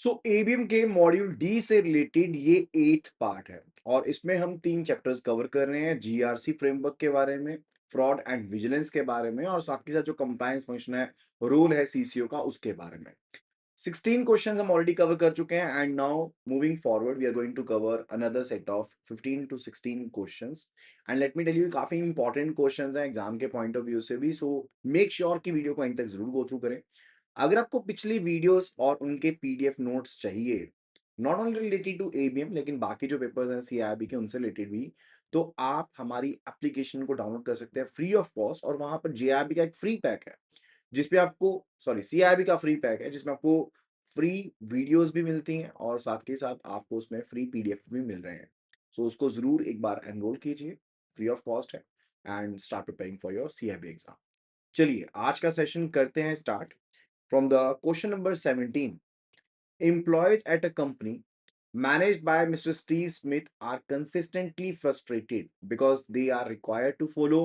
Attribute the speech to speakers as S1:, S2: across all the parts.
S1: सो ABM के module D से related ये 8th पार्ट है और इसमें हम 3 चैप्टर्स कवर कर रहे हैं। जीआरसी फ्रेमवर्क के बारे में, फ्रॉड एंड विजिलेंस के बारे में और साथ के साथ जो कंप्लायंस फंक्शन है, रोल है सीसीओ का, उसके बारे में। 16 क्वेश्चंस हम ऑलरेडी कवर कर चुके हैं and now moving forward we are going to cover another set of 15 to 16 questions and let me tell you काफी इंपॉर्टेंट क्वेश्चंस हैं एग्जाम के पॉइंट ऑफ व्यू से भी, सो मेक श्योर कि वीडियो को एंड तक जरूर गो थ्रू करें। अगर आपको पिछली वीडियोस और उनके पीडीएफ नोट्स चाहिए, not only related to ABM लेकिन बाकी जो पेपर्स हैं सीआईबी के उनसे रिलेटेड भी, तो आप हमारी एप्लीकेशन को डाउनलोड कर सकते हैं फ्री ऑफ कॉस्ट और वहां पर जेआईबी का एक फ्री पैक है जिसपे आपको, सॉरी, सीआईबी का फ्री पैक है जिसमें आपको फ्री वीडियोस भी मिलती हैं और साथ के साथ आपको उसमें फ्री पीडीएफ भी मिल रहे हैं। सो उसको जरूर एक बार एनरोल कीजिए, फ्री ऑफ कॉस्ट है and start preparing for your CIB exam. चलिए आज का सेशन करते हैं start from the question number 17। Employees at a company managed by Mr. Steve Smith are consistently frustrated because they are required to follow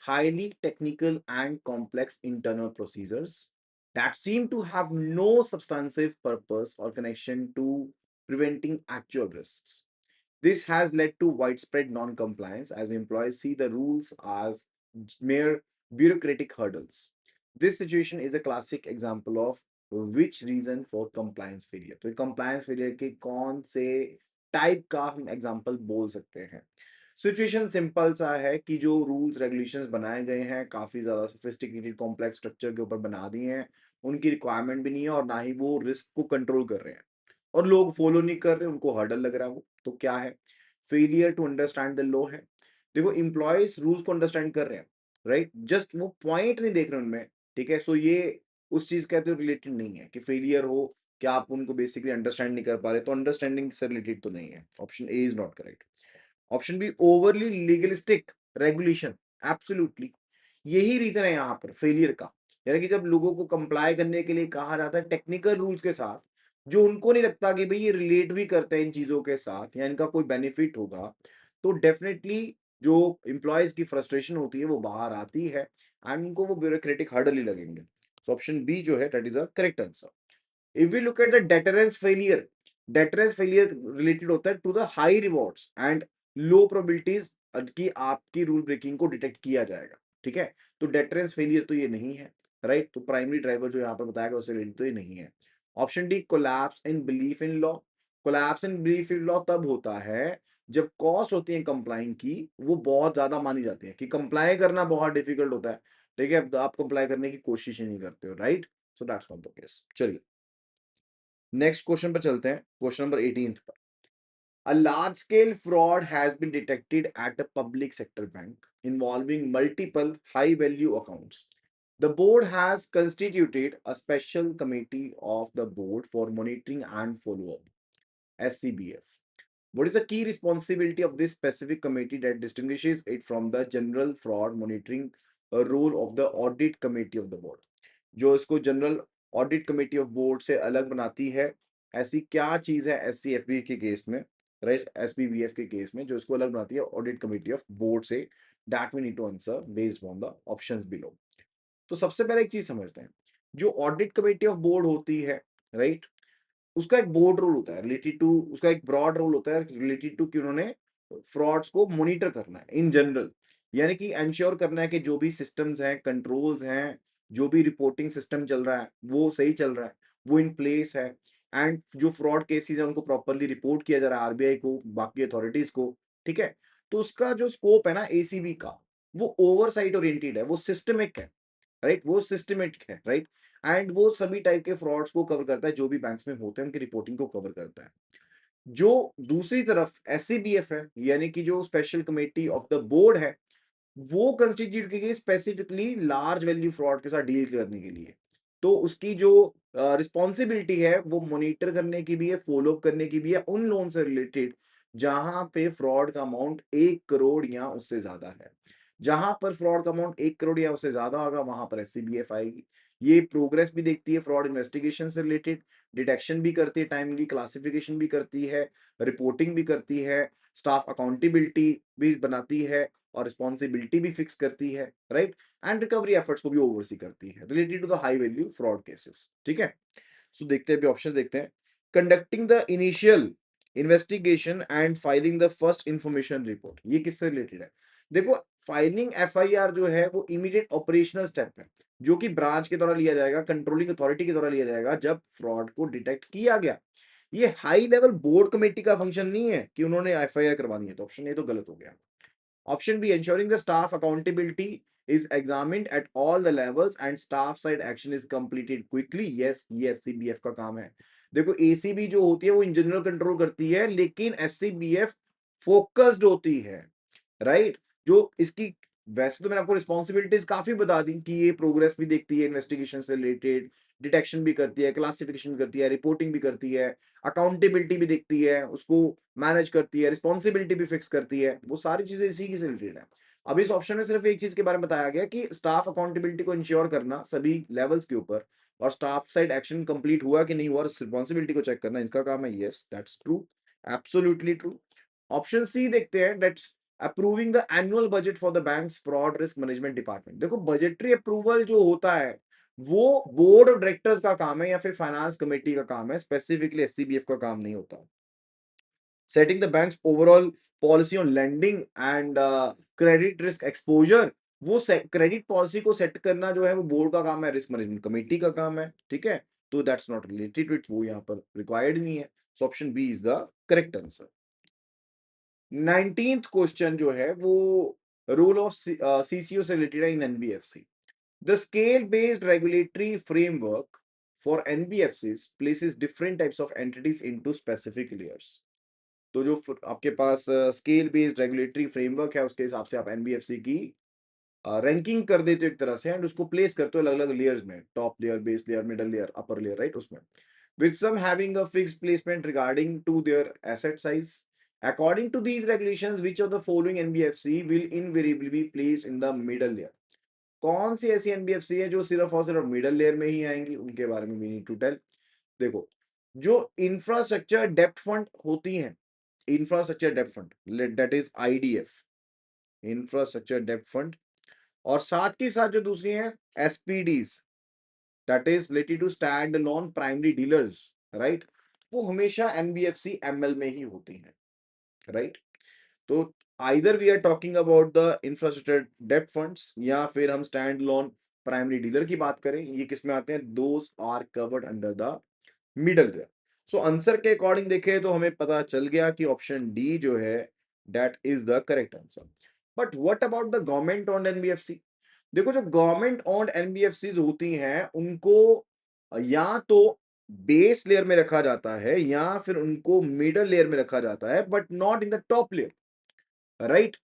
S1: highly technical and complex internal procedures that seem to have no substantive purpose or connection to preventing actual risks. This has led to widespread non-compliance as employees see the rules as mere bureaucratic hurdles. This situation is a classic example of which reason for compliance failure. तो compliance failure के कौन से type का हम example बोल सकते हैं? Situation simple सा है कि जो रूल्स रेगुलेशंस बनाए गए हैं काफी ज्यादा सोफिस्टिकेटेड कॉम्प्लेक्स स्ट्रक्चर के ऊपर बना दिए हैं, उनकी रिक्वायरमेंट भी नहीं है और ना ही वो रिस्क को कंट्रोल कर रहे हैं और लोग फॉलो नहीं कर रहे, उनको हर्डल लग रहा है। वो तो क्या है? Failure to understand the law है। देखो एम्प्लॉयज रूल्स को अंडरस्टैंड कर रहे हैं, राइट, जस्ट वो पॉइंट नहीं देख रहे उनमें। ठीक है, सो ये उस चीज का तो रिलेटेड नहीं है कि फेलियर हो, कि आप उनको बेसिकली अंडरस्टैंड नहीं कर पा रहे, तो अंडरस्टैंडिंग से रिलेटेड तो नहीं है। Option A is not correct. Option B overly legalistic regulation, absolutely यही रीजन है यहाँ पर फेलियर का। यानी कि जब लोगों को कंप्लाई करने के लिए कहा जाता है टेक्निकल रूल्स के साथ, जो उनको नहीं लगता कि भाई ये रिलेट भी करते हैं इन चीजों के साथ या इनका कोई बेनिफिट होगा, तो डेफिनेटली जो एम्प्लॉयज की फ्रस्ट्रेशन होती है वो बाहर आती है एंड उनको वो ब्यूरोक्रेटिक हर्डल ही लगेंगे। सो ऑप्शन बी जो है that is a correct answer. If we look at the deterrence failure related होता है to the high rewards and low probabilities कि आपकी रूल ब्रेकिंग को डिटेक्ट किया जाएगा। ठीक है, तो डेटरेंस फेलियर तो ये नहीं है, राइट। तो प्राइमरी ड्राइवर जो यहाँ पर बताया गया उससे रिलेटेड तो ये नहीं है। Option D collapse in belief in law. Collapse in belief in law तब होता है जब कॉस्ट होती है कंप्लाइंग की वो बहुत ज्यादा मानी जाती है कि कंप्लाई करना बहुत डिफिकल्ट होता है। ठीक है, तो आप कंप्लाई करने की कोशिश ही नहीं करते हो, right. So that's not the case. चलिए नेक्स्ट क्वेश्चन पर चलते हैं, क्वेश्चन नंबर 18 पर। A large scale fraud has been detected at a public sector bank involving multiple high value accounts. The board has constituted a special committee of the board for monitoring and follow up, SCBF. What is the key responsibility of this specific committee that distinguishes it from the general fraud monitoring role of the audit committee of the board? जो इसको general audit committee of board से अलग बनाती है, ऐसी क्या चीज है एससीएफबी के केस में, राइट, एसबीबीएफ के केस में जो इसको अलग बनाती है ऑडिट कमेटी ऑफ बोर्ड से? That we need to answer based on the options below. तो सबसे पहले एक चीज समझते हैं, जो ऑडिट कमेटी ऑफ बोर्ड होती है, राइट, उसका एक बोर्ड रूल होता है रिलेटेड टू, उसका एक ब्रॉड रूल होता है रिलेटेड टू कि उन्होंने फ्रॉड्स को मॉनिटर करना है इन जनरल, यानी कि एंश्योर करना है कि जो भी सिस्टम्स हैं, कंट्रोल्स हैं, जो भी रिपोर्टिंग सिस्टम चल रहा है वो सही चल रहा है, वो इन प्लेस है एंड जो फ्रॉड केसेस है उनको प्रॉपरली रिपोर्ट किया जा रहा है आरबीआई को, बाकी अथॉरिटीज को। ठीक है, तो उसका जो स्कोप है ना एसीबी का, वो ओवरसाइट ओरिएंटेड है, वो सिस्टमिक है, राइट, वो सिस्टमेटिक है, राइट, एंड वो सभी टाइप के फ्रॉड्स को कवर करता है जो भी बैंक्स में होते हैं उनकी रिपोर्टिंग को कवर करता है। जो दूसरी तरफ एससीबीएफ है, यानी कि जो special committee of the board है, वो कंस्टिट्यूट की गई स्पेसिफिकली लार्ज वैल्यू फ्रॉड के साथ डील करने के लिए। तो उसकी जो रिस्पॉन्सिबिलिटी है वो मॉनिटर करने की भी है, फॉलो अप करने की भी है उन लोन से रिलेटेड जहां पे फ्रॉड का अमाउंट 1 करोड़ या उससे ज्यादा है। जहां पर फ्रॉड का अमाउंट 1 करोड़ या उससे ज्यादा होगा वहां पर एससीबीएफ आएगी। ये प्रोग्रेस भी देखती है फ्रॉड इन्वेस्टिगेशन से रिलेटेड, डिटेक्शन भी करती है, टाइमली क्लासिफिकेशन भी करती है, रिपोर्टिंग भी करती है, स्टाफ अकाउंटेबिलिटी भी बनाती है और रिस्पॉन्सिबिलिटी भी फिक्स करती है, राइट, एंड रिकवरी एफर्ट्स को भी ओवरसी करती है related to the high value fraud cases. ठीक है, सो देखते हैं, अभी ऑप्शन देखते हैं। Conducting the initial investigation and filing the first information report. ये किससे रिलेटेड है? देखो, फाइलिंग एफआईआर जो है वो इमीडिएट ऑपरेशनल स्टेप है, जो कि ब्रांच के द्वारा लिया जाएगा, कंट्रोलिंग अथॉरिटी के द्वारा लिया जाएगा जब फ्रॉड को डिटेक्ट किया गया। ये हाई लेवल बोर्ड कमेटी का फंक्शन नहीं है कि उन्होंने एफआईआर करवानी है। तो ऑप्शन ए तो गलत हो गया। Option B, ensuring the staff accountability is examined at all the levels and staff side action is completed quickly। yes, ये एससीबीएफ का काम है। देखो, एसीबी जो होती है वो इन जनरल कंट्रोल करती है, लेकिन एससीबीएफ फोकस्ड होती है, राइट? जो इसकी, वैसे तो मैंने आपको रिस्पॉन्सिबिलिटीज काफी बता दी कि ये प्रोग्रेस भी देखती है इन्वेस्टिगेशन से रिलेटेड, डिटेक्शन भी करती है, क्लासिफिकेशन भी करती है, रिपोर्टिंग भी करती है, अकाउंटेबिलिटी भी देखती है, उसको मैनेज करती है, रिस्पॉन्सिबिलिटी भी फिक्स करती है। वो सारी चीजें इसी की से रिलेटेड है। अब इस ऑप्शन में सिर्फ एक चीज के बारे में बताया गया कि स्टाफ अकाउंटेबिलिटी को इंश्योर करना सभी लेवल्स के ऊपर, और स्टाफ साइड एक्शन कंप्लीट हुआ कि नहीं हुआ, रिस्पॉन्सिबिलिटी को चेक करना इनका काम है। Yes, that's true, absolutely true. Option C देखते हैं, that's approving the annual budget for the banks fraud risk management department. देखो, बजटरी अप्रूवल जो होता है वो बोर्ड ऑफ डायरेक्टर्स का काम है या फिर फाइनेंस कमेटी का काम है, स्पेसिफिकली एससीबीएफ का काम नहीं होता। Setting the banks overall policy on lending and credit risk exposure, वो क्रेडिट पॉलिसी को सेट करना जो है वो बोर्ड का काम है, रिस्क मैनेजमेंट कमेटी का काम है। ठीक है, तो that's not related to it, वो यहाँ पर रिक्वायर्ड नहीं है। So option B is the correct answer. 19th question जो है वो रोल ऑफ सीसीओ से रिलेटेड है in NBFC. The scale based regulatory framework for NBFCs places different types of entities into specific layers. तो जो आपके पास स्केल बेस्ड रेगुलेटरी फ्रेमवर्क है, उसके हिसाब से आप एनबीएफसी की रैंकिंग कर देते हो एक तरह से, एंड उसको प्लेस करते हो अलग अलग लेयर्स में, top layer, base layer, middle layer, upper layer, right? उसमें with some having a fixed placement regarding to their asset size. According to these regulations, which of the following NBFC will invariably be placed in the middle layer? कौन सी ऐसी NBFC है जो सिर्फ और सिर्फ middle layer में ही आएंगी? उनके बारे में वी नीड टू टेल। देखो, जो इंफ्रास्ट्रक्चर डेप्ट फंड होती हैं, infrastructure dept fund, that is IDF, infrastructure dept fund, और साथ के साथ जो दूसरी हैं SPDs, that is related to stand alone primary dealers, right? वो हमेशा एनबीएफसी एमएल में ही होती हैं, राइट? तो either we are talking about the infrastructure डेब्ट फंड्स, या फिर हम स्टैंड लोन प्राइमरी डीलर की बात करें, ये किस में आते हैं? Those are covered under the middle layer. So answer के अकॉर्डिंग देखें तो हमें पता चल गया कि ऑप्शन डी जो है that is the correct answer. But what about the government owned NBFC? देखो, जो गवर्नमेंट ओन्ड एनबीएफसी होती हैं उनको या तो बेस लेयर में रखा जाता है या फिर उनको मिडल लेयर में रखा जाता है, but not in the top layer, right?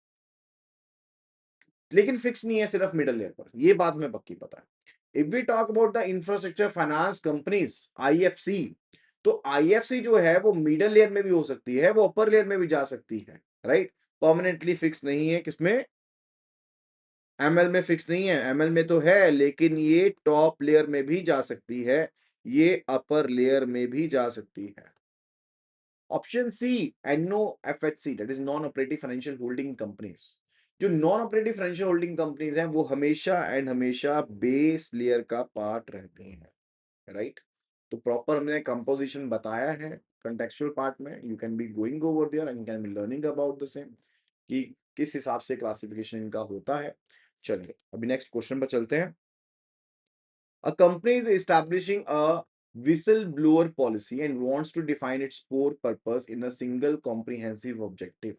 S1: लेकिन फिक्स नहीं है सिर्फ मिडल लेयर पर, ये बात हमें पक्की पता है। If we talk about the infrastructure finance companies, IFC, तो आईएफसी जो है वो मिडल लेयर में भी हो सकती है, वो अपर लेयर में भी जा सकती है, राइट? परमानेंटली फिक्स नहीं है। किसमें? एमएल में फिक्स नहीं है, एमएल में तो है, लेकिन ये टॉप लेयर में भी जा सकती है, ये अपर लेयर में भी जा सकती है। Option C, NOFHC, that is non operative financial holding companies. जो non operative financial holding companies हैं वो हमेशा एंड हमेशा बेस लेयर का पार्ट रहते हैं, राइट? तो प्रॉपर हमने कंपोजिशन बताया है कंटेक्चुअल पार्ट में, you can be going over there and can be learning about the same कि किस हिसाब से क्लासिफिकेशन इनका होता है। चलिए अभी नेक्स्ट क्वेश्चन पर चलते हैं। A company is establishing a whistleblower policy and wants to define its core purpose in a single comprehensive objective.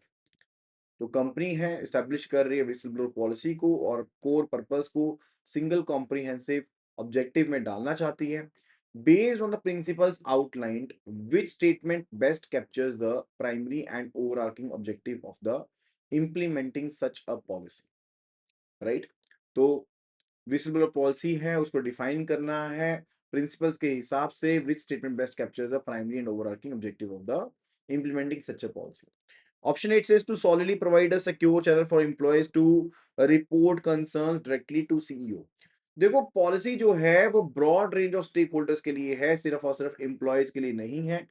S1: तो कंपनी है एस्टेब्लिश कर रही है विसल ब्लोअर पॉलिसी को और कोर पर्पस को सिंगल कॉम्प्रिहेंसिव ऑब्जेक्टिव में डालना चाहती है। Based on the principles outlined, which statement best captures the primary and overarching objective of the implementing such a policy, right? तो विजिबल पॉलिसी है, उसको डिफाइन करना है प्रिंसिपल्स के हिसाब से, which statement best captures the primary and overarching objective of the implementing such a policy. Option 8 says to solely provide a secure channel for employees to report concerns directly to CEO. देखो, policy जो है वो broad range of stakeholders के लिए है, सिर्फ और सिर्फ एम्प्लॉयज के लिए नहीं है।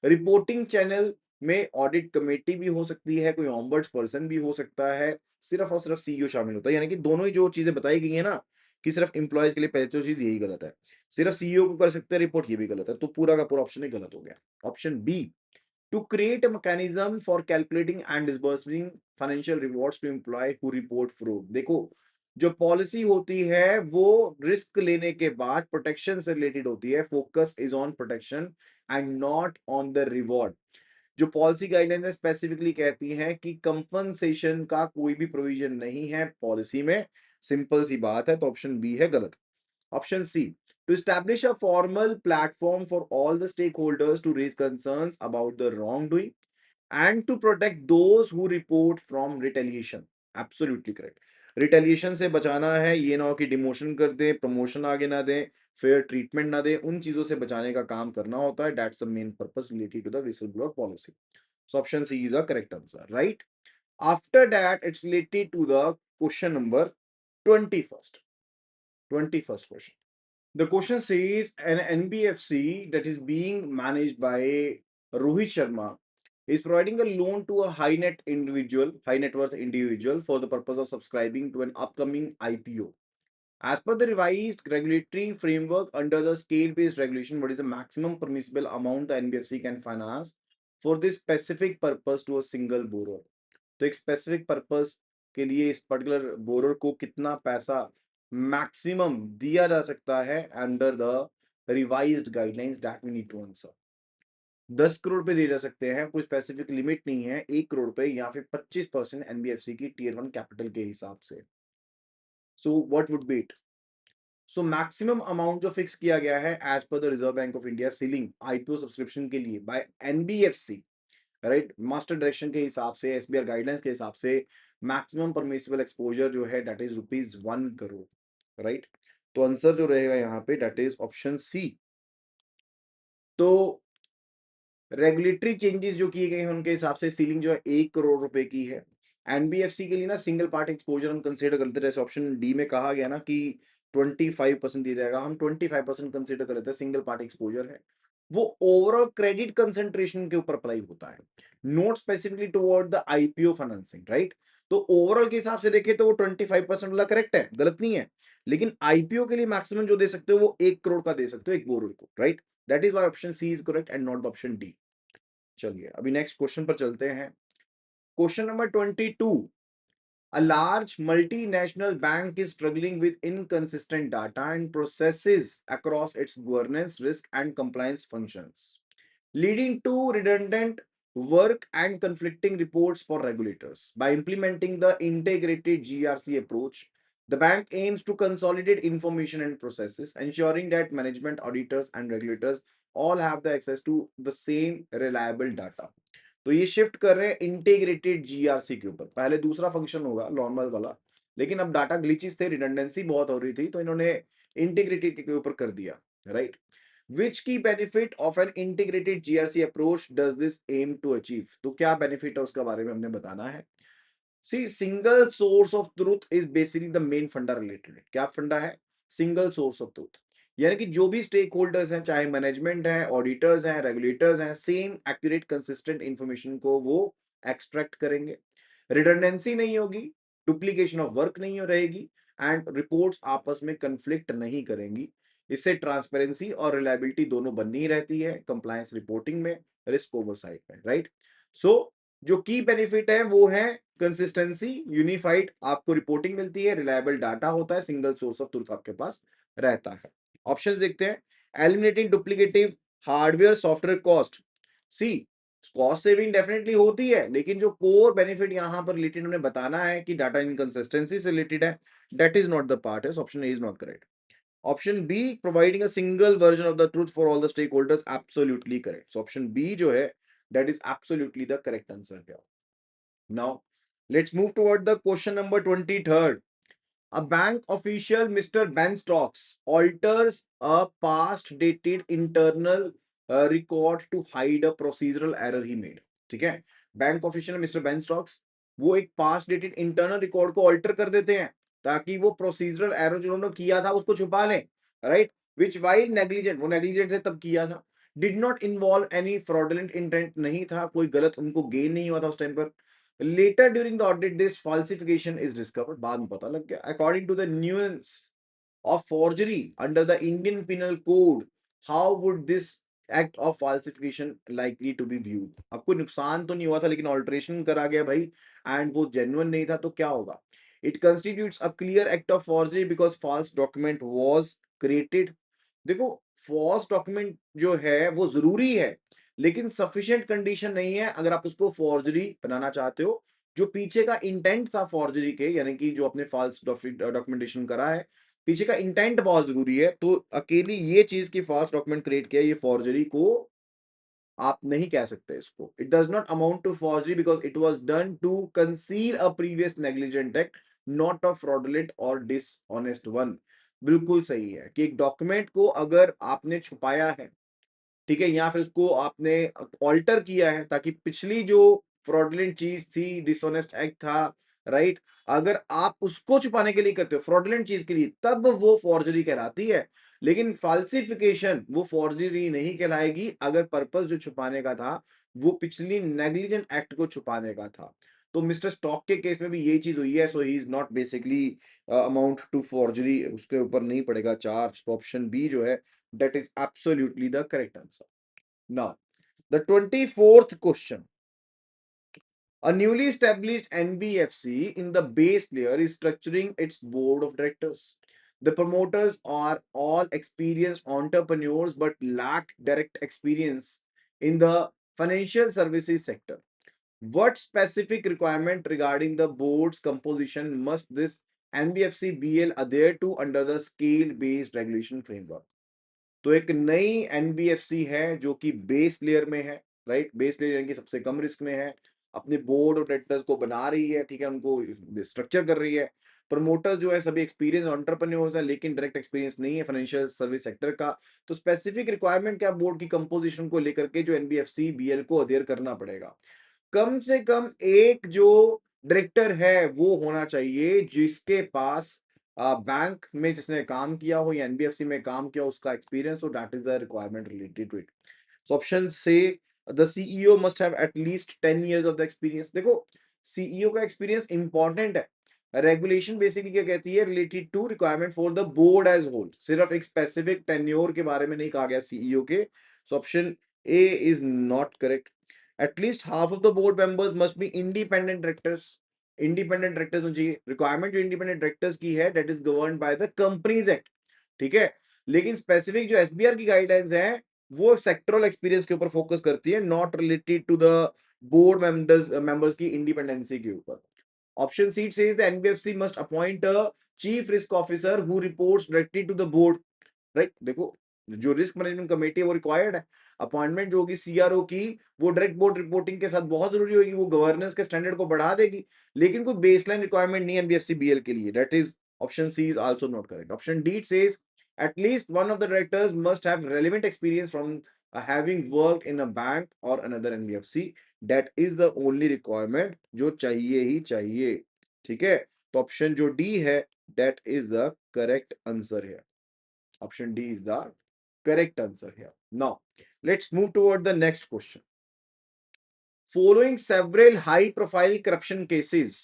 S1: रिपोर्टिंग चैनल में ऑडिट कमेटी भी हो सकती है, कोई ऑम्बर्ड्स पर्सन भी हो सकता है, सिर्फ और सिर्फ सीईओ शामिल होता है, यानी कि दोनों ही जो चीजें बताई गई है ना, कि सिर्फ एम्प्लॉयज के लिए पहले तो चीज यही गलत है, सिर्फ सीईओ को कर सकते हैं रिपोर्ट, ये भी गलत है, तो पूरा का पूरा ऑप्शन ही गलत हो गया। Option B, to create a mechanism for calculating and disbursing financial rewards to employee who report fraud। देखो, जो पॉलिसी होती है वो रिस्क लेने के बाद प्रोटेक्शन से रिलेटेड होती है, focus is on protection and not on the reward. जो पॉलिसी गाइडलाइन स्पेसिफिकली कहती है कि कंपनसेशन का कोई भी प्रोविजन नहीं है पॉलिसी में, सिंपल सी बात है, तो ऑप्शन बी है गलत। Option C, to establish a formal platform for all the stakeholders to raise concerns about the wrongdoing and to protect those who report from retaliation। Absolutely correct। Retaliation से बचाना है, ये ना हो कि डिमोशन कर दें, प्रमोशन आगे ना दें, फेयर ट्रीटमेंट ना दें, उन चीजों से बचाने का काम करना होता है। That's the main purpose related to the whistleblower policy. So option C is the correct answer, right. After that it's related to the question number 21st 21st question। The question says an NBFC that is being managed by Rohit Sharma is providing a loan to a high net worth individual for the purpose of subscribing to an upcoming IPO. As per the revised regulatory framework under the scale-based regulation, what is the maximum permissible amount the NBFC can finance for this specific purpose to a single borrower? तो एक specific purpose के लिए इस particular borer को कितना पैसा maximum दिया जा सकता है under the revised guidelines, that we need to answer. 10 crore पे दिए जा सकते हैं, कोई स्पेसिफिक लिमिट नहीं है, 1 करोड़ पे या फिर 25% एनबीएफसी की टीयर 1 कैपिटल के हिसाब से। So what would be it? So maximum amount जो फिक्स किया गया है as per the Reserve Bank of India ceiling IPO subscription के लिए by NBFC, right, master direction के हिसाब से, एसबीआर गाइडलाइंस के हिसाब से मैक्सिमम परमिसिबल एक्सपोजर जो है दैट इज ₹1 करोड़, राइट। तो आंसर जो रहेगा यहाँ पे दैट इज ऑप्शन सी। तो रेगुलेटरी चेंजेस जो किए गए हैं उनके हिसाब से सीलिंग जो है 1 करोड़ रुपए की है। एनबीएफसी के लिए ना सिंगल पार्ट एक्सपोजर हम कंसीडर करते हैं, जैसे ऑप्शन डी में कहा गया ना कि 25% दिया जाएगा, हम 25% कंसीडर कर लेते हैं, सिंगल पार्ट एक्सपोजर है, वो ओवरऑल क्रेडिट कंसेंट्रेशन के ऊपर अप्लाई होता है, not specifically toward the IPO financing, right. तो ओवरऑल के हिसाब से देखें तो वो 25% वाला करेक्ट है, गलत नहीं है, लेकिन आईपीओ के लिए मैक्सिमम जो दे सकते हो वो 1 करोड़ का दे सकते हो एक बोरोर को, right. That is why option C is correct and not the option D. चलिए अभी नेक्स्ट क्वेश्चन पर चलते हैं। Question number 22। A large multinational bank is struggling with inconsistent data and processes across its governance, risk, and compliance functions, leading to redundant work and conflicting reports for regulators. By implementing the integrated GRC approach, the bank aims to consolidate information and processes, ensuring that management, auditors, and regulators all have the access to the same reliable data। तो ये shift कर रहे हैं integrated GRC के ऊपर, पहले दूसरा function होगा नॉर्मल वाला, लेकिन अब डाटा ग्लिचेस थे, रिडंडेंसी बहुत हो रही थी, तो इन्होंने इंटीग्रेटेड के ऊपर कर दिया, right. Which key benefit of an integrated GRC approach does this aim to achieve? तो क्या बेनिफिट है उसका बारे में हमने बताना है। C single source of truth is basically the main funda related. क्या फंडा है? सिंगल सोर्स ऑफ ट्रूथ, यानी कि जो भी स्टेक होल्डर्स हैं, चाहे मैनेजमेंट है, ऑडिटर्स हैं, रेगुलेटर्स हैं, सेम एक्यूरेट कंसिस्टेंट इंफॉर्मेशन को वो एक्सट्रैक्ट करेंगे। रिडंडेंसी नहीं होगी, डुप्लीकेशन ऑफ वर्क नहीं रहेगी, एंड रिपोर्ट्स आपस में कंफ्लिक्ट नहीं करेंगी। इससे ट्रांसपेरेंसी और रिलायबिलिटी दोनों बनी रहती है कंप्लायंस रिपोर्टिंग में, रिस्क ओवरसाइट में, राइट। सो जो की बेनिफिट है वो है कंसिस्टेंसी, यूनिफाइड आपको रिपोर्टिंग मिलती है, रिलायबल डाटा होता है, सिंगल सोर्स ऑफ ट्रूथ आपके पास रहता है। ऑप्शंस देखते हैं। Eliminating duplicative hardware software cost. C cost saving definitely होती है, लेकिन जो कोर बेनिफिट यहां पर रिलेटेड उन्हें बताना है कि डाटा इनकंसिस्टेंसी से रिलेटेड है, that is not the part, is option A is not correct. Option B providing a single version of the truth for all the stakeholders, absolutely correct. So option B जो है that is absolutely the correct answer here. Now let's move toward the question number 23rd। A bank official, Mr. Ben Stocks, alters a past dated internal record to hide a procedural error he made। ठीक है, bank official mister Ben stocks वो एक past dated internal record को alter कर देते हैं ताकि वो प्रोसीजरल एरर जो उन्होंने किया था उसको छुपा लें, राइट। विच वाइल नेग्लिजेंट, वो नेग्लिजेंट थे तब किया था, did not involve any fraudulent intent, नहीं था, कोई गलत उनको गेन नहीं हुआ था उस टाइम पर। Later during the audit, this falsification is discovered, बाद में पता लग गया। According to the nuance of forgery under the Indian Penal Code, how would this act of falsification likely to be viewed? अब कोई नुकसान तो नहीं हुआ था लेकिन ऑल्टरेशन करा गया भाई एंड वो जेन्युइन नहीं था तो क्या होगा? It constitutes a clear act of forgery because false document was created. देखो false document जो है वो जरूरी है लेकिन sufficient कंडीशन नहीं है अगर आप उसको forgery बनाना चाहते हो। जो पीछे का इंटेंट था फॉर्जरी के यानी कि जो अपने फॉल्स डॉक्यूमेंटेशन करा है पीछे का इंटेंट बहुत जरूरी है तो अकेली ये चीज की फॉल्स डॉक्यूमेंट क्रिएट किया ये फॉर्जरी को आप नहीं कह सकते इसको it does not amount to forgery because it was done to conceal a previous negligent act not a fraudulent और डिसऑनेस्ट वन। बिल्कुल सही है कि एक डॉक्यूमेंट को अगर आपने छुपाया है ठीक है या फिर उसको आपने ऑल्टर किया है ताकि पिछली जो फ्रॉडुलेंट चीज थी डिसऑनेस्ट एक्ट था राइट अगर आप उसको छुपाने के लिए करते हो फ्रॉडुलेंट चीज के लिए तब वो फॉर्जरी कहलाती है लेकिन फाल्सिफिकेशन वो फॉर्जरी नहीं कहलाएगी अगर पर्पस जो छुपाने का था वो पिछली नेग्लिजेंट एक्ट को छुपाने का था। तो मिस्टर स्टॉक के केस में भी यही चीज हुई है so he is not basically amount to forgery उसके ऊपर नहीं पड़ेगा चार्ज। तो ऑप्शन बी जो है that is absolutely the correct answer. Now, the 24th question. A newly established NBFC in the base layer is structuring its board of directors. The promoters are all experienced entrepreneurs but lack direct experience in the financial services sector. What specific requirement regarding the board's composition must this NBFC BL adhere to under the scale-based regulation framework? तो एक नई NBFC है जो कि base layer में है right base layer यानी कि सबसे कम रिस्क में है अपने बोर्ड ऑफ डायरेक्टर्स को बना रही है ठीक है उनको स्ट्रक्चर कर रही है। प्रमोटर जो है सभी एक्सपीरियंस एंटरप्रेन्योर्स है लेकिन डायरेक्ट एक्सपीरियंस नहीं है फाइनेंशियल सर्विस सेक्टर का। तो स्पेसिफिक रिक्वायरमेंट क्या बोर्ड की कंपोजिशन को लेकर के जो एनबीएफसी बीएल को अधेर करना पड़ेगा। कम से कम एक जो डायरेक्टर है वो होना चाहिए जिसके पास बैंक में जिसने काम किया हो या एनबीएफसी में काम किया हो उसका एक्सपीरियंस हो that is a requirement related to it. So option C the CEO must have at least 10 years of the experience. देखो सीईओ का एक्सपीरियंस इंपॉर्टेंट है। रेगुलेशन बेसिकली क्या कहती है related to requirement for the board as whole सिर्फ एक specific tenure के बारे में नहीं कहा गया सीईओ के। सो option A is not correct. At least half of the board members must be independent directors. Independent directors होनी चाहिए। रिक्वायरमेंट जो इंडिपेंडेंट डायरेक्टर्स की है that is governed by the companies act ठीक है। लेकिन स्पेसिफिक जो एसबीआर की गाइडलाइंस है वो सेक्टरल एक्सपीरियंस के ऊपर फोकस करती है not related to the board members की इंडिपेंडेंसी के ऊपर। Option C says the NBFC must appoint a chief risk officer who reports directly to the board right. देखो जो रिस्क मैनेजमेंट कमेटी है वो रिक्वायर्ड है। अपॉइंटमेंट जो होगी सीआरओ की वो डायरेक्ट बोर्ड रिपोर्टिंग के साथ बहुत जरूरी होगी वो गवर्नेंस के स्टैंडर्ड को बढ़ा देगी लेकिन कोई बेसलाइन रिक्वायरमेंट नहीं है एनबीएफसी बीएल के लिए that is option C is also not correct. Option D says at least one of the directors must have relevant experience from having worked in a bank or another NBFC that is the only requirement जो चाहिए ही चाहिए ठीक है। तो option जो D है that is the correct answer here. Option D is the correct answer here. Now, let's move toward the next question. Following several high profile corruption cases,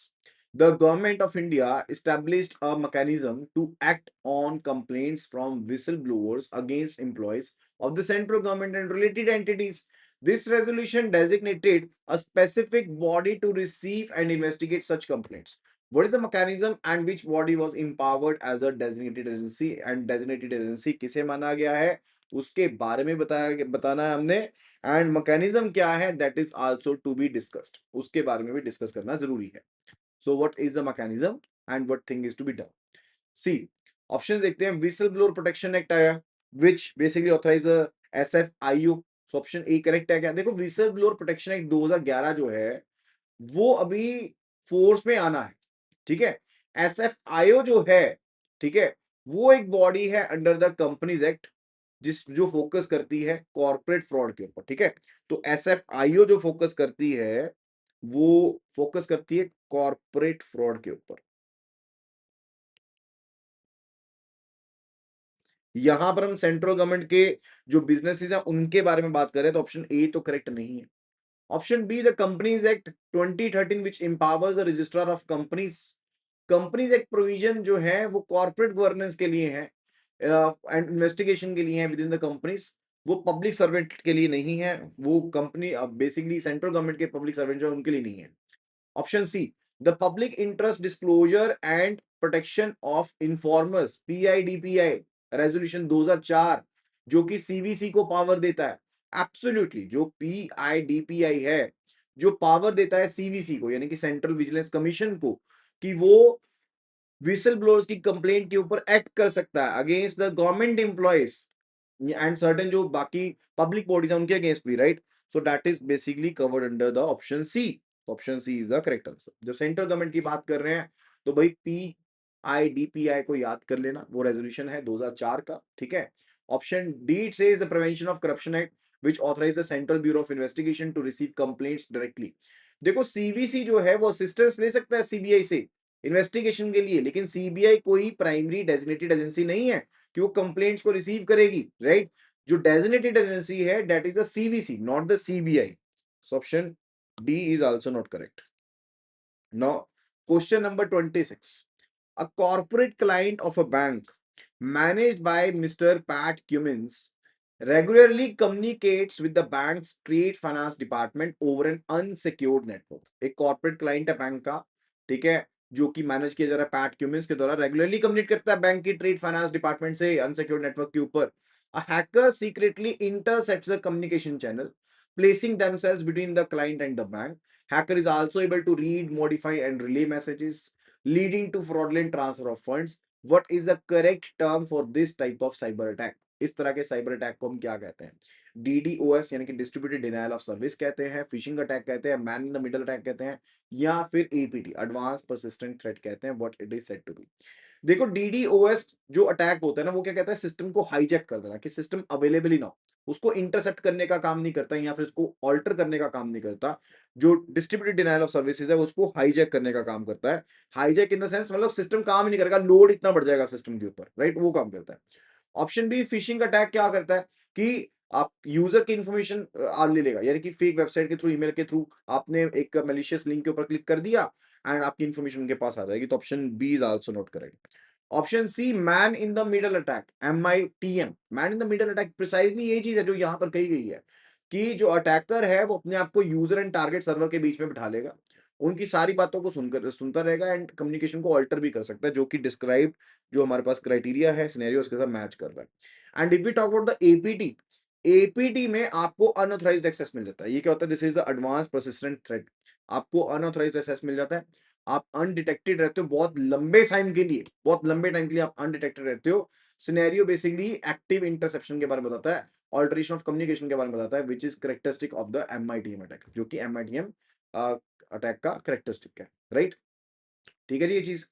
S1: the government of India established a mechanism to act on complaints from whistleblowers against employees of the central government and related entities. This resolution designated a specific body to receive and investigate such complaints. What is the mechanism and which body was empowered as a designated agency and designated agency किसे माना गया है उसके बारे में बताना है हमने एंड मैकेनिज्म क्या है that is also to be discussed उसके बारे में भी डिस्कस करना जरूरी है। So what is the mechanism and what thing is to be done. C option देखते हैं विसल ब्लोअर प्रोटेक्शन एक्ट आया which basically authorise SFIO. So option A correct है क्या। देखो विसल ब्लोअर प्रोटेक्शन एक्ट 2011 जो है वो अभी फोर्स में आना है ठीक है। एसएफआईओ जो है ठीक है वो एक बॉडी है अंडर द कंपनीज एक्ट जिस जो फोकस करती है कॉर्पोरेट फ्रॉड के ऊपर ठीक है। तो एसएफआईओ जो फोकस करती है वो फोकस करती है कॉर्पोरेट फ्रॉड के ऊपर। यहां पर हम सेंट्रल गवर्नमेंट के जो बिजनेसेस हैं उनके बारे में बात कर रहे हैं तो ऑप्शन ए तो करेक्ट नहीं है। Option B the companies act 2013 which empowers the registrar of companies companies act provision जो है वो कॉर्पोरेट गवर्नेंस के लिए है एंड इन्वेस्टिगेशन के लिए है विद इन द कंपनीज, वो पब्लिक सर्वेंट के लिए नहीं है, वो कंपनी बेसिकली सेंट्रल गवर्नमेंट के पब्लिक सर्वेंट जो है उनके लिए नहीं है। Option C, the public interest disclosure and protection of informers PIDPI resolution 2004 जो कि सीवीसी को पावर देता है। एब्सोल्युटली जो पीआईडीपीआई है जो पावर देता है सीवीसी को यानी कि सेंट्रल विजिलेंस कमीशन को कि वो विसल ब्लोअर्स की कंप्लेंट के ऊपर एक्ट कर सकता है against the government employees and certain जो बाकी पब्लिक बॉडीज हैं उनके अगेंस्ट भी, right? So that is basically covered under the option C. Option C is the correct answer. जब सेंट्रल गवर्नमेंट की बात कर रहे हैं तो भाई पीआईडीपीआई को याद कर लेना, वो रेजोल्यूशन है 2004 का, ठीक है। Option D it says the Prevention of Corruption Act which authorise the Central Bureau of Investigation to receive complaints directly. देखो सीवीसी जो है वो असिस्टेंस ले सकता है सीबीआई से इन्वेस्टिगेशन के लिए, लेकिन सीबीआई कोई प्राइमरी डेजिग्नेटेड एजेंसी नहीं है कि वो कंप्लेंट्स को रिसीव करेगी, राइट? जो डेजिग्नेटेड एजेंसी है that is the CVC not the CBI. So option D is also not correct. Now question number 26, a corporate client of a bank managed by Mr. Pat Cummins regularly communicates with the bank's trade finance department over an unsecured network। एक corporate client है bank का, ठीक है, जो कि manage किया जा रहा है पैट क्यूमिंस के द्वारा, रेगुलरली कम्युनिकेट करता है बैंक की ट्रेड फाइनेंस डिपार्टमेंट से अनसिक्योर्ड नेटवर्क के ऊपर। अ hacker secretly intercepts the communication channel placing themselves between the client and the bank. Hacker is also able to read, modify and relay messages leading to fraudulent transfer of funds। What is the correct term for this type of cyber attack? इस तरह के cyber attack को हम क्या कहते हैं? DDoS यानी कि डिस्ट्रीब्यूटेड डिनायल ऑफ सर्विस कहते हैं, फिशिंग अटैक कहते हैं, man in the middle attack कहते हैं, या फिर एपीटी एडवांस परसिस्टेंट थ्रेट कहते हैं। What it is said to be. देखो डीडीओएस जो अटैक होता है ना वो क्या कहता है, सिस्टम को हाईजैक कर देना कि सिस्टम अवेलेबल ही ना हो, उसको इंटरसेप्ट करने का काम नहीं करता या फिर उसको ऑल्टर करने का काम नहीं करता। जो डिस्ट्रीब्यूटेड डिनायल ऑफ सर्विसेज है उसको हाईजैक करने का काम करता है। हाईजैक इन द सेंस मतलब सिस्टम काम ही नहीं करेगा, लोड इतना बढ़ जाएगा सिस्टम के ऊपर, राइट? वो काम करता है। ऑप्शन बी फिशिंग अटैक क्या करता है कि आप यूजर की इंफॉर्मेशन आप ले लेगा, यानी कि फेक वेबसाइट के थ्रू, ईमेल के थ्रू आपने एक मलिशियस लिंक के ऊपर क्लिक कर दिया एंड आपकी इंफॉर्मेशन उनके पास आ जाएगी। तो option B is also not correct. Option C man in the middle attack, MITM, man in the middle attack precisely ये चीज है जो यहां पर कही गई है कि जो अटैकर है वो अपने आप को यूजर एंड टारगेट सर्वर के बीच में बिठा लेगा, उनकी सारी बातों को सुनता रहेगा एंड कम्युनिकेशन को ऑल्टर भी कर सकता है, जो कि डिस्क्राइब जो हमारे पास क्राइटेरिया है सिनेरियो उसके साथ मैच कर रहा है। And if we talk about the APT, APT में आपको अनऑथराइज्ड एक्सेस मिल जाता है। ये क्या होता है? This is the advance persistent threat. आपको अनऑथराइज्ड एक्सेस मिल जाता है, आप अनडिटेक्टेड रहते हो बहुत लंबे टाइम के लिए, बहुत लंबे टाइम के लिए आप अनडिटेक्टेड रहते हो। सिनेरियो बेसिकली एक्टिव इंटरसेप्शन के बारे में बताता है, ऑल्टरेशन ऑफ कम्युनिकेशन के बारे में बताता है, which is characteristic of the MITM attack, जो कि MITM अटैक का करेक्टरिस्टिक है, राइट? ठीक है जी ये चीज।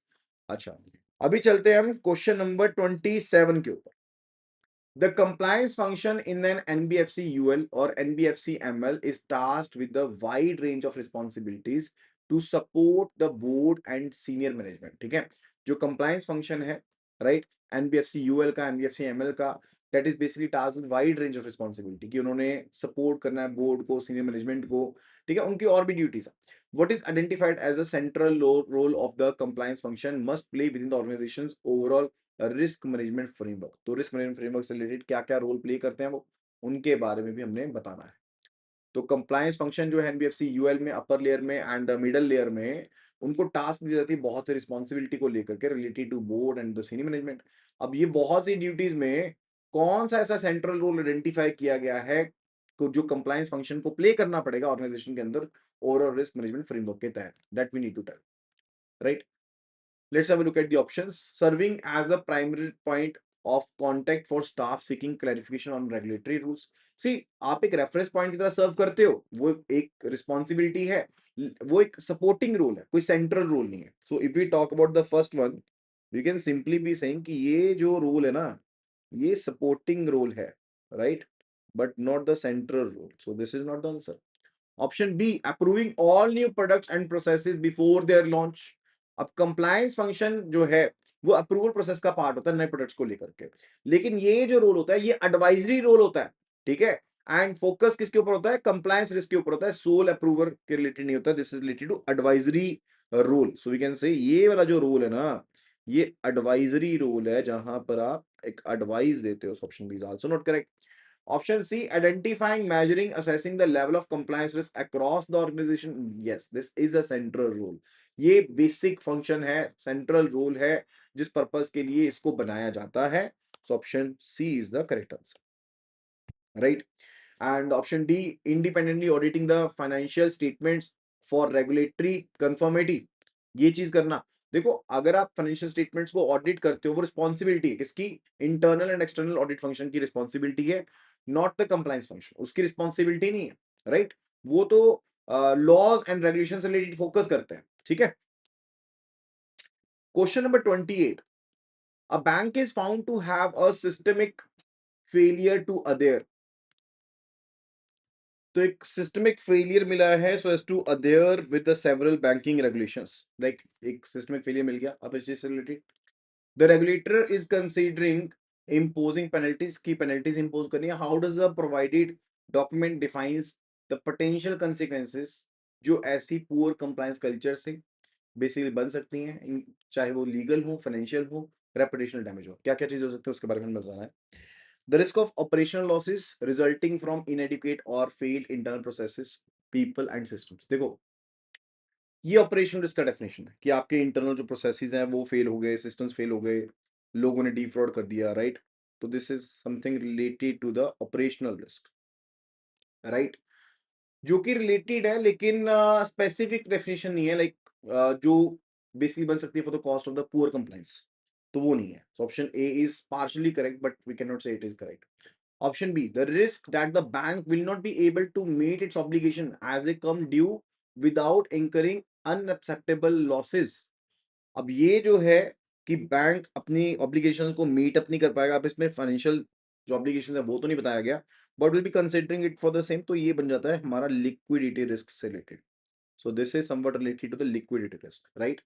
S1: अच्छा, अभी चलते हैं हम क्वेश्चन नंबर 27 के ऊपर। The compliance function in an NBFC UL or NBFC ML is tasked with the wide range of responsibilities to support the board and senior management। ठीक है, जो compliance function है, right, NBFC UL का, NBFC ML का, that is basically tasked with wide range of responsibility कि उन्होंने support करना है board को, senior management को, ठीक है, उनकी और भी duties है। What is identified as a central role of the compliance function must play within the organization's overall risk management framework. तो रिस्क मैनेजमेंट फ्रेमवर्क से रिलेटेड क्या क्या रोल प्ले करते हैं वो, उनके बारे में भी हमने बताना है। तो कंप्लायंस फंक्शन जो है एनबीएफसी यूएल में अपर लेयर में एंड मिडल लेयर में उनको टास्क दी जाती है बहुत सी रिस्पॉन्सिबिलिटी को लेकर के related to board and the senior management. अब ये बहुत सी ड्यूटीज में कौन सा ऐसा सेंट्रल रोल आइडेंटिफाई किया गया है जो कंप्लायंस फंक्शन को प्ले करना पड़ेगा ऑर्गेनाइजेशन के अंदर ओवरऑल रिस्क मैनेजमेंट फ्रेमवर्क के तहत, that we need to tell, right? Let's have a look at the options। Serving as the primary point of contact for staff seeking clarification on regulatory rules। See, आप एक reference point की तरह सर्व करते हो, वो एक रिस्पॉन्सिबिलिटी है, वो एक सपोर्टिंग रोल है, कोई सेंट्रल रोल नहीं है। So if we talk about the first one, we can simply be saying कि ये जो रोल है ना, ये सपोर्टिंग रोल है, right, but not the central role. So this is not the answer. Option B, approving all new products and processes before their launch. अब compliance function जो है वो अप्रूवल प्रोसेस का पार्ट होता है नए प्रोडक्ट्स को लेकर के, लेकिन ये जो रोल होता है ये एडवाइजरी रोल होता है, ठीक है, एंड फोकस किसके ऊपर होता है? कंप्लायंस रिस्क के ऊपर होता है, सोल अप्रूवर के रिलेटेड नहीं होता। This is related to advisory role, so we can say ये वाला जो रोल है ना, ये एडवाइजरी रोल है, जहां पर आप एक एडवाइस देते हो। Option B is also not correct. Option C, identifying, measuring, assessing the level of compliance risk across the organisation. Yes, this is a central role. ये बेसिक फंक्शन है, सेंट्रल रोल है, जिस पर्पस के लिए इसको बनाया जाता है। So option C is the correct answer, right. And option D, independently auditing the financial statements for regulatory conformity. ये चीज करना, देखो अगर आप फाइनेंशियल स्टेटमेंट्स को ऑडिट करते हो, वो रिस्पॉन्सिबिलिटी है किसकी? Internal and external audit function की रिस्पॉन्सिबिलिटी है, नॉट द कंप्लायंस फंक्शन। उसकी रिस्पॉन्सिबिलिटी नहीं है, राइट। वो तो लॉज एंड रेगुलेशन से रिलेटेड फोकस करते हैं, ठीक है। Question number 28, a bank is found to have a systemic failure to adhere. तो एक सिस्टमिक फेलियर मिला है so as to adhere with the several banking regulations. Like एक सिस्टमिक फेलियर मिल गया, अब इस चीज से related the regulator is considering imposing penalties, की penalties impose करनी है। How does the provided document defines the potential consequences जो ऐसी पुअर कंप्लायंस कल्चर से बेसिकली बन सकती हैं, चाहे वो लीगल हो, फाइनेंशियल हो, रेपुटेशनल डैमेज हो। क्या क्या चीज हो सकती है उसके बारे में हमें बताना है। The risk of operational losses resulting from inadequate और failed internal processes, people and systems. देखो ये ऑपरेशनल रिस्क का डेफिनेशन है कि आपके इंटरनल जो प्रोसेसेस हैं वो फेल हो गए, सिस्टम्स फेल हो गए, लोगों ने डिफ्रॉड कर दिया, राइट। तो this is something related to the operational risk, right, जो कि रिलेटेड है, लेकिन स्पेसिफिक डेफिनेशन नहीं है। लाइक जो बेसिकली बन सकती है for the cost of the poor compliance, तो वो नहीं है। So option A is partially correct but we can not say it is correct. Option B, the risk that the bank will not be able to meet its obligation as a come due without incurring unacceptable losses. अब ये जो है कि bank अपनी obligations को meet up नहीं कर पाएगा, अब इसमें फाइनेंशियल जो ऑब्लिगेशन है वो तो नहीं बताया गया, but will be considering it for the same, तो ये बन जाता है हमारा लिक्विडिटी रिस्क से related. So this is something related to the liquidity risk, right.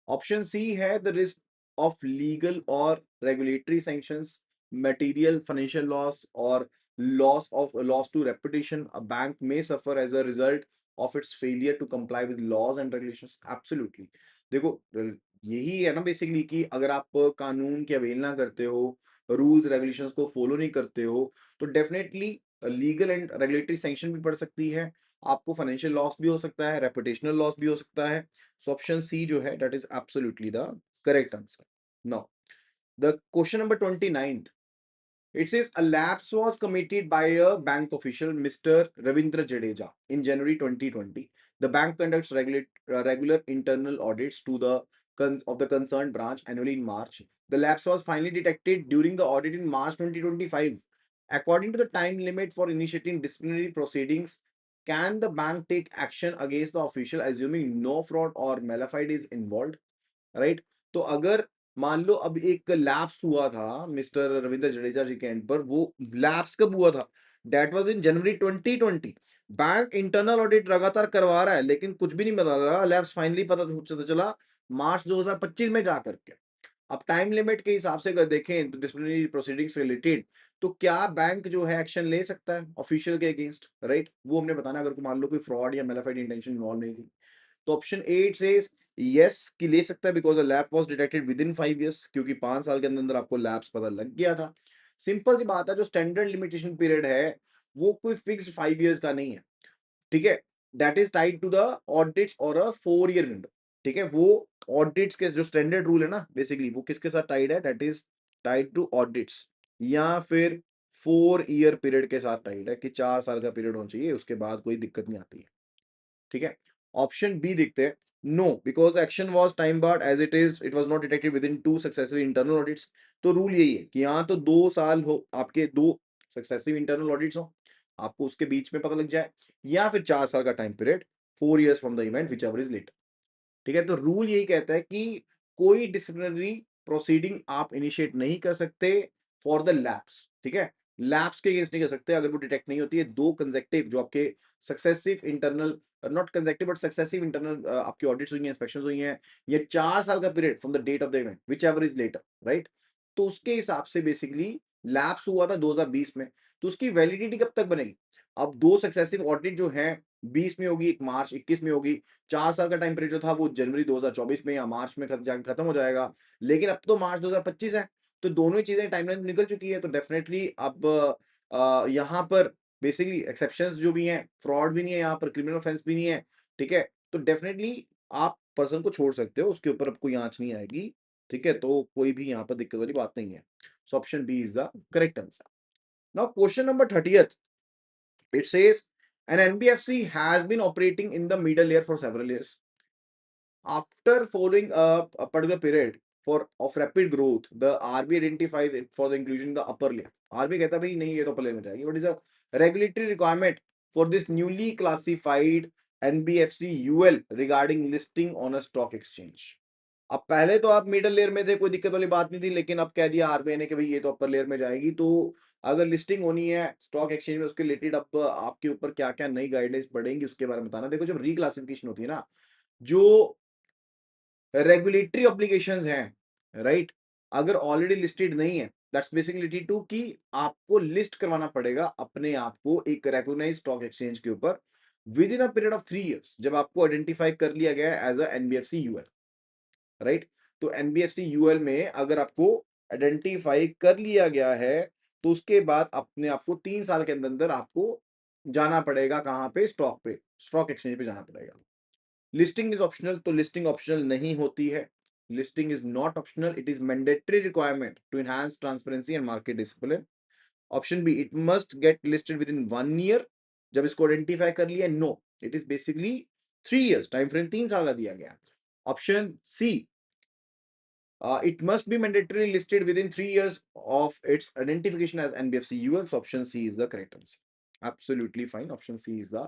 S1: Option C है द रिस्क ऑफ लीगल और regulatory sanctions, material financial loss और loss to reputation. A bank may suffer as a result of its failure to comply with laws and regulations. Absolutely. देखो यही है ना basically कि अगर आप कानून की अवहेलना करते हो, रूल्स रेगुलेशंस को फॉलो नहीं करते हो, तो definitely legal and regulatory sanction भी पड़ सकती है, आपको फाइनेंशियल लॉस भी हो सकता है, रेपुटेशनल लॉस भी हो सकता है। So option C जो है that is absolutely the correct answer. Now, the question number 29th. It says a lapse was committed by a bank official, Mr. Ravindra Jadeja, in January 2020. The bank conducts regular internal audits to the of the concerned branch annually in March. The lapse was finally detected during the audit in March 2025. According to the time limit for initiating disciplinary proceedings, can the bank take action against the official assuming no fraud or malafide is involved? Right. तो अगर मान लो अब एक lapse हुआ था mister Ravindra Jadeja जी के and पर, वो लैप्स कब हुआ था? That was in January 2020। Bank internal audit लगातार करवा रहा है लेकिन कुछ भी नहीं बता रहा, लैप्स फाइनली पता चला मार्च 2025 में जा करके। अब टाइम लिमिट के हिसाब से अगर देखें तो डिसिप्लिनरी प्रोसीडिंग्स रिलेटेड, तो क्या बैंक जो है एक्शन ले सकता है ऑफिशियल के अगेंस्ट, राइट। वो हमने बताना अगर मान लो कोई फ्रॉड या मेलाफाइड इंटेंशन इन्वॉल्व नहीं थी। तो option A it says yes कि ले सकता है because a lap was detected with in 5 years, क्योंकि 5 साल के अंदर अंदर आपको लैप्स पता लग गया था। सिंपल सी बात है, जो स्टैंडर्ड लिमिटेशन पीरियड है वो कोई फिक्स्ड 5 इयर्स का नहीं है, ठीक है। That is tied to the audits और अ 4 ईयर विंडो, ठीक है। वो ऑडिट्स के जो स्टैंडर्ड रूल है ना बेसिकली वो किसके साथ टाइड है? That is tied to audits, या फिर 4 ईयर पीरियड के साथ टाइड है कि 4 साल का पीरियड होना चाहिए, उसके बाद कोई दिक्कत नहीं आती है, ठीक है। ऑप्शन बी देखते हैं, no because action was time barred as it was not detected within 2 successive internal audits. तो रूल यही है कि यहाँ तो 2 साल हो, आपके 2 सक्सेसिव इंटरनल ऑडिट्स हो, आपको उसके बीच में पता लग जाए, या फिर 4 साल का time period, 4 years from the event whichever is late, ठीक है। तो रूल यही कहता है कि कोई डिसिप्लिनरी प्रोसीडिंग आप इनिशिएट नहीं कर सकते फॉर द लैप्स, ठीक है। लैप्स के अगेंस्ट नहीं कर सकते अगर वो डिटेक्ट नहीं होती है। 2 कंसेक्टिव जो आपके successive internal, not consecutive but successive internal आपकी ऑडिट्स हुई हैं, इंस्पेक्शंस हुई हैं, ये 4 साल का period from the date of the event whichever is later, right. तो उसके हिसाब से बेसिकली लैप्स हुआ था 2020 में, तो उसकी वैलिडिटी कब तक बनेगी? अब 2 सक्सेसिव ऑडिट जो हैं, 20 में होगी, एक मार्च 21 में होगी। 4 साल का टाइम पीरियड जो था वो जनवरी 2024 में या मार्च में जाके खत्म हो जाएगा। लेकिन अब तो मार्च 2025 है, तो दोनों ही चीज़ें टाइमलाइन निकल चुकी है, तो डेफिनिटली अब यहाँ पर बेसिकली एक्सेप्शंस जो भी हैं, फ्रॉड भी नहीं है यहाँ पर, क्रिमिनल ऑफेंस भी नहीं है, ठीक है? तो डेफिनिटली आप पर्सन को छोड़ सकते हो, उसके ऊपर अब कोई आँच नहीं आएगी, ठीक है? तो कोई भी यहाँ पर दिक्कत वाली बात नहीं है। So option B is the correct answer. Now question number 30th, it says an NBFC has been operating in the middle layer for several years. After following a particular period of rapid growth, the RBI identifies it for the inclusion in the upper layer. RBI कहता है भाई नहीं ये तो upper layer में जाएगी. What is the regulatory requirement for this newly classified NBFC UL regarding listing on a stock exchange? अब पहले तो आप मिडल लेयर में थे, कोई दिक्कत वाली बात नहीं थी, लेकिन अब कह दिया आरबीआई ने कि भाई ये तो अपर लेयर में जाएगी, तो अगर लिस्टिंग होनी है स्टॉक एक्सचेंज में उसके रिलेटेड अब आपके ऊपर क्या-क्या नई गाइडलाइंस बढ़ेंगी उसके बारे में बताना। देखो जब रिक्लासिफिकेशन होती है ना, जो रेगुलेटरी ऑब्लिगेशंस हैं, राइट? अगर ऑलरेडी लिस्टेड नहीं है, दैट्स बेसिकली रिलेटेड टू कि आपको लिस्ट करवाना पड़ेगा अपने आप को एक रिकॉग्नाइज्ड स्टॉक एक्सचेंज के ऊपर within a period of 3 years जब आपको आइडेंटिफाई कर लिया गया है as a NBFC UL, right? तो एनबीएफसी यूएल में अगर आपको आइडेंटिफाई कर लिया गया है, तो उसके बाद अपने आपको 3 साल के अंदर आपको जाना पड़ेगा कहाँ पे? स्टॉक पे, स्टॉक एक्सचेंज पे जाना पड़ेगा। लिस्टिंग इज ऑप्शनल, तो लिस्टिंग ऑप्शनल नहीं होती है। Listing is not optional, it is mandatory requirement to enhance transparency and market discipline. Option B, it must get listed within 1 year. जब इसको आइडेंटिफाई कर लिया, no, it is basically 3 years, time frame 3 साल का दिया गया। Option C, it must be mandatorily listed within 3 years of its identification as NBFC UL. So option C is the correct answer. Absolutely fine. Option C is the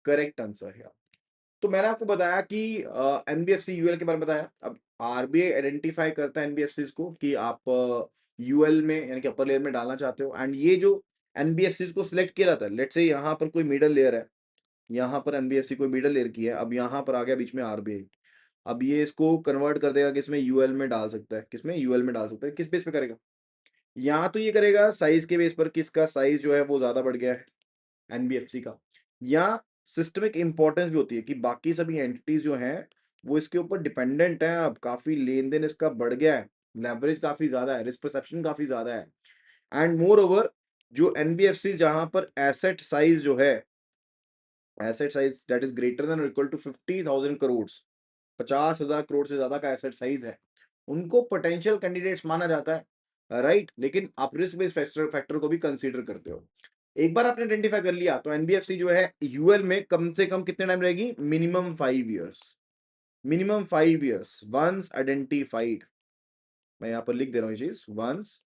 S1: correct answer here. तो मैंने आपको बताया कि NBFC UL के बारे में बताया। अब आरबीआई आइडेंटिफाई करता है एनबीएफसी को कि आप यूएल में यानी कि अपर लेयर में डालना चाहते हो, एंड ये जो एनबीएफसी को सिलेक्ट किया जाता है, लेट्स से यहाँ पर कोई मिडल लेयर है, यहाँ पर एनबीएफसी कोई मिडल लेयर की है, अब यहाँ पर आ गया बीच में आरबीआई। अब ये इसको कन्वर्ट कर देगा किसमें? यूएल में डाल सकता है। किसमें? यूएल में डाल सकता है। किस बेस पे करेगा? या तो ये करेगा साइज के बेस पर, किसका साइज जो है वो ज्यादा बढ़ गया है एनबीएफसी का, या सिस्टमिक इंपॉर्टेंस भी होती है कि बाकी सभी एंटिटीज जो हैं वो इसके ऊपर डिपेंडेंट हैं, अब काफी लेन देन इसका बढ़ गया है, लेवरेज काफी ज्यादा है, रिस्क परसेप्शन काफी ज्यादा है, एंड मोर ओवर जो एनबीएफसी जहां पर एसेट साइज जो है, asset size that is greater than और इक्वल टू 50,000 करोड़, 50,000 करोड़ से ज्यादा का एसेट साइज है, उनको पोटेंशियल कैंडिडेट्स माना जाता है, राइट? लेकिन आप रिस्क बेस्ड फैक्टर को भी कंसीडर करते हो। एक बार आपने आइडेंटिफाई कर लिया तो एनबीएफसी जो है यूएल में कम से कम कितने टाइम रहेगी? Minimum 5 years. Minimum 5 years once identified. मैं यहाँ पर लिख दे रहा हूँ ये चीज, वंस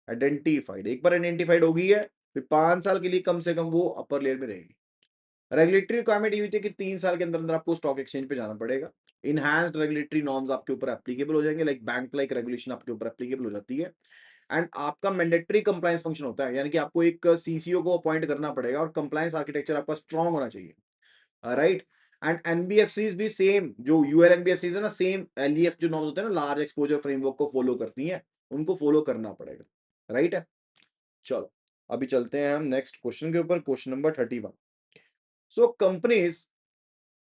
S1: आइडेंटिफाइड, एक बार आइडेंटिफाइड हो गई है फिर 5 साल के लिए कम से कम वो अपर लेयर में रहेगी। रेगुलेटरी रिक्वायरमेंट ये होती है कि 3 साल के अंदर अंदर आपको स्टॉक एक्सचेंज पे जाना पड़ेगा। इनहैंस्ड रेगुलेटरी नॉर्म्स आपके ऊपर एप्लीकेबल हो जाएंगे, लाइक बैंक लाइक रेगुलेशन आपके ऊपर एप्लीकेबल हो जाती है, एंड आपका मैंडेटरी कंप्लायंस फंक्शन होता है, यानी कि आपको एक सीसीओ को अपॉइंट करना पड़ेगा और कंप्लायंस आर्किटेक्चर आपका स्ट्रांग होना चाहिए, राइट? एंड एनबीएफसीज भी सेम, जो यूएल एनबीएफसीज है ना, सेम एलईएफ जो नॉर्म्स होते हैं ना, लार्ज एक्सपोजर फ्रेमवर्क को फॉलो करती हैं, उनको फॉलो करना पड़ेगा, राइट है? चलो अभी चलते हैं हम नेक्स्ट क्वेश्चन के ऊपर, question number 31। So companies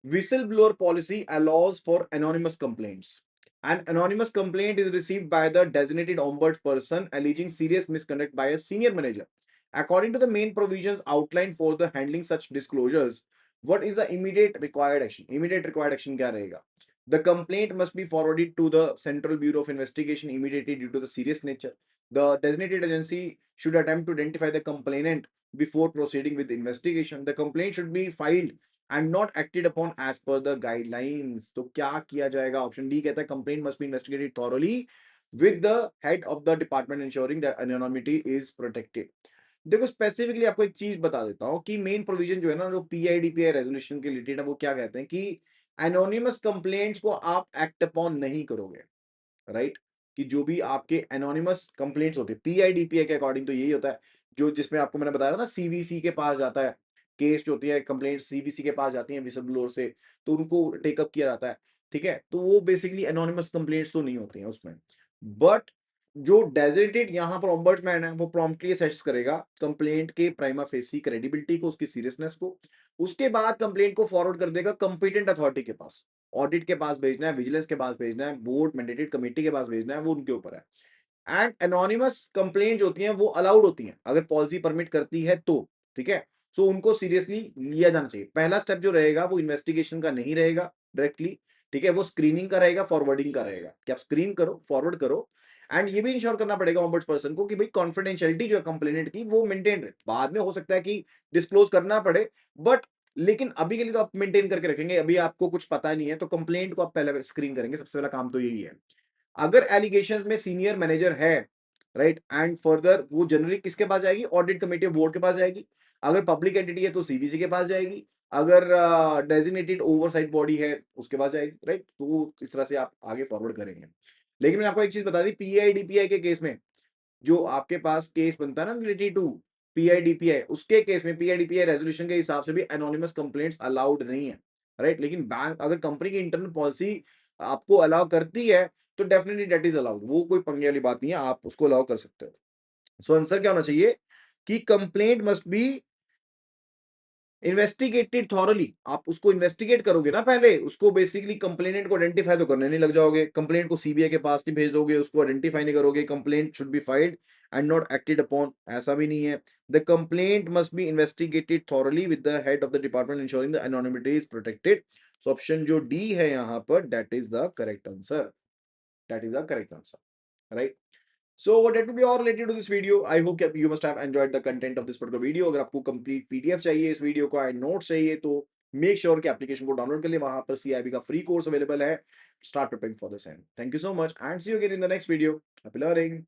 S1: whistleblower policy allows for anonymous complaints. An anonymous complaint is received by the designated ombudsperson alleging serious misconduct by a senior manager. According to the main provisions outlined for the handling such disclosures, what is the immediate required action? Immediate required action क्या रहेगा? The complaint must be forwarded to the Central Bureau of Investigation immediately due to the serious nature. The designated agency should attempt to identify the complainant before proceeding with the investigation. The complaint should be filed and not acted upon as per the guidelines. तो क्या किया जाएगा? Option D कहता है complaint must be investigated thoroughly with the head of the department ensuring that anonymity is protected. देखो specifically आपको एक चीज बता देता हूं कि मेन प्रोविजन जो है ना, जो पीआईडीपीआई रेजोल्यूशन के रिलेटेड है, वो क्या कहते हैं कि एनोनिमस कंप्लेंट्स को आप एक्ट अपॉन नहीं करोगे, राइट? कि जो भी आपके एनोनिमस कंप्लेंट्स होते हैं पीआईडीपीआई के अकॉर्डिंग तो यही होता है, जो जिसमें आपको मैंने बताया था ना सीवीसी के पास जाता है, केस जो होती है कंप्लेंट सीवीसी के पास जाती है विसल ब्लोअर से, तो उनको टेकअप किया जाता है, ठीक है? तो वो बेसिकली एनोनिमस कंप्लेंट्स तो नहीं होती हैं उसमें, बट जो डेजिग्नेटेड यहाँ पर ओम्बड्समैन है वो प्रॉम्प्टली असेस करेगा कंप्लेंट के प्राइमा फेसी क्रेडिबिलिटी को, उसकी सीरियसनेस को। उसके बाद कंप्लेंट को फॉरवर्ड कर देगा कंपिटेंट अथॉरिटी के पास, ऑडिट के पास भेजना है, विजिलेंस के पास भेजना है, बोर्ड मैंडेटेड कमेटी के पास भेजना है, वो उनके ऊपर है। एंड एनोनिमस कंप्लेंट जो होती हैं वो अलाउड होती हैं अगर पॉलिसी परमिट करती है तो, ठीक है। सो उनको सीरियसली लिया जाना चाहिए। पहला स्टेप जो रहेगा वो इन्वेस्टिगेशन का नहीं रहेगा डायरेक्टली, ठीक है, वो स्क्रीनिंग का रहेगा, फॉरवर्डिंग का रहेगा कि आप स्क्रीन करो, फॉरवर्ड करो। एंड ये भी इंश्योर करना पड़ेगा ऑम्बड्स पर्सन को कि भाई कॉन्फिडेंशियलिटी जो है कंप्लेनेंट की वो मेंटेन रहे। बाद में हो सकता है कि डिस्क्लोज करना पड़े, बट लेकिन अभी के लिए तो आप मेंटेन करके रखेंगे। अभी आपको कुछ पता नहीं है तो कंप्लेंट को आप पहले स्क्रीन करेंगे, सबसे पहला काम तो यही है। अगर एलिगेशंस में सीनियर मैनेजर है, राइट, एंड फर्दर वो जनरली किसके पास जाएगी, ऑडिट कमेटी ऑफ बोर्ड के पास जाएगी। अगर पब्लिक एंटिटी है तो सीवीसी के पास जाएगी। अगर डेजिग्नेटेड ओवरसाइट बॉडी है उसके पास जाएगी, राइट। तो इस तरह से आप आगे फॉरवर्ड करेंगे। लेकिन मैंने आपको एक चीज बता दी, पीआई डीपीआई के केस में जो आपके पास केस बनता है ना रिलेटेड टू पीआई डीपीआई, उसके केस में पीआई डीपीआई रेजोल्यूशन के हिसाब से भी एनोनिमस कंप्लेंट्स अलाउड नहीं है, राइट। लेकिन बैंक अगर कंपनी की इंटरनल पॉलिसी आपको अलाउ करती है तो डेफिनेटली दैट इज अलाउड, वो कोई पंगे वाली बात नहीं है, आप उसको अलाउ कर सकते हो। सो आंसर क्या होना चाहिए कि complaint must be investigated thoroughly. आप उसको इन्वेस्टिगेट करोगे ना पहले, उसको बेसिकली कंप्लेनेंट को आइडेंटिफाई तो करने नहीं लग जाओगे, कंप्लेंट को सीबीआई के पास नहीं भेज दोगे, उसको आइडेंटिफाई नहीं करोगे। Complaint should be filed and not acted upon, ऐसा भी नहीं है। The complaint must be investigated thoroughly with the head of the department ensuring the anonymity is protected. So option जो डी है यहाँ पर that is the correct answer, that is the correct answer, right. So that will be all related to this video. I hope that you must have enjoyed the content of this particular video. अगर आपको complete PDF चाहिए इस video का, notes चाहिए, तो make sure कि application को download कर लिए। वहां पर CIB का फ्री कोर्स अवेलेबल है। Start preparing for the same. Thank you so much and see you again in the next video. Happy learning.